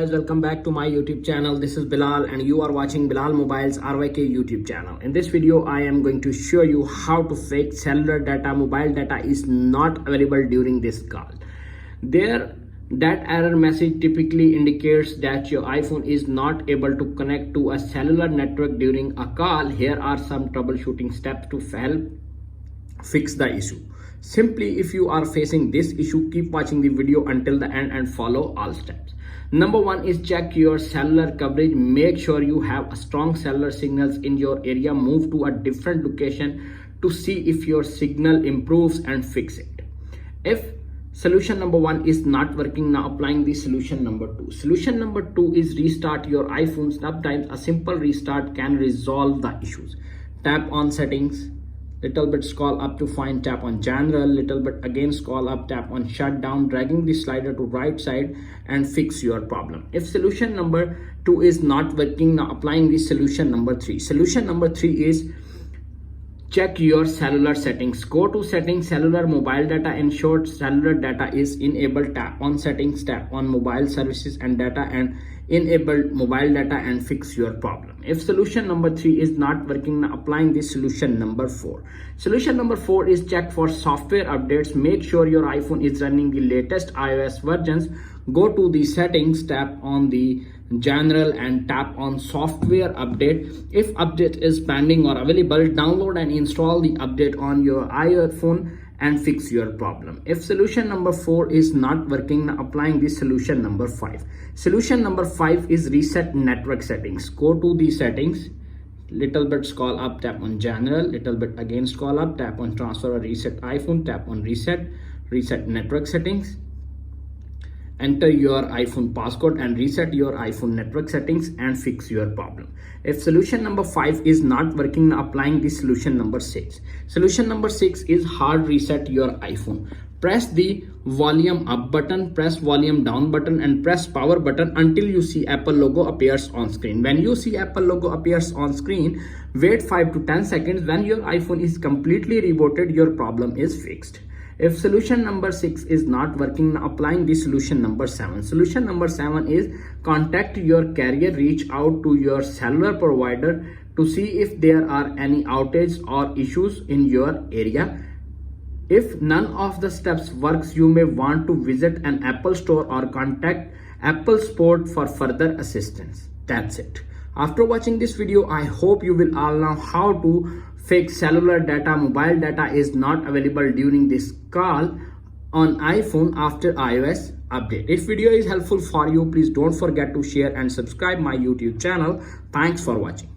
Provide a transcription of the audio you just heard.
Guys, welcome back to my YouTube channel. This is Bilal and you are watching Bilal Mobile's RYK YouTube channel. In this video, I am going to show you how to fake cellular data. Mobile data is not available during this call. That error message typically indicates that your iPhone is not able to connect to a cellular network during a call. Here are some troubleshooting steps to help fix the issue. Simply, if you are facing this issue, keep watching the video until the end and follow all steps. Number one is check your cellular coverage. Make sure you have a strong cellular signals in your area. Move to a different location to see if your signal improves and fix it. If solution number one is not working, now applying the solution number two. Solution number two is restart your iPhone. Sometimes a simple restart can resolve the issues. Tap on settings, little bit scroll up to find, tap on general, little bit again scroll up, tap on shutdown, dragging the slider to right side and fix your problem. If solution number two is not working, now applying the solution number three. Solution number three is check your cellular settings. Go to settings, cellular mobile data, ensure cellular data is enabled. Tap on settings, tap on mobile services and data and enable mobile data and fix your problem. If solution number three is not working, now applying this solution number four. Solution number four is check for software updates. Make sure your iPhone is running the latest iOS versions. Go to the settings, tap on the general and tap on software update. If update is pending or available, download and install the update on your iPhone and fix your problem. If solution number four is not working, now applying the solution number five. Solution number five is reset network settings. Go to the settings, little bit scroll up, tap on general, little bit again scroll up, tap on transfer or reset iPhone, tap on reset network settings. Enter your iPhone passcode and reset your iPhone network settings and fix your problem. If solution number five is not working, now applying the solution number six. Solution number six is hard reset your iPhone. Press the volume up button, press volume down button and press power button until you see Apple logo appears on screen. When you see Apple logo appears on screen, wait 5 to 10 seconds. When your iPhone is completely rebooted, your problem is fixed. If solution number six is not working, now applying the solution number seven. Solution number seven is contact your carrier, reach out to your cellular provider to see if there are any outages or issues in your area. If none of the steps works, you may want to visit an Apple store or contact Apple support for further assistance. That's it. After watching this video, I hope you will all know how to fake cellular data. Mobile data is not available during this call on iPhone after iOS update. If video is helpful for you, please don't forget to share and subscribe my YouTube channel. Thanks for watching.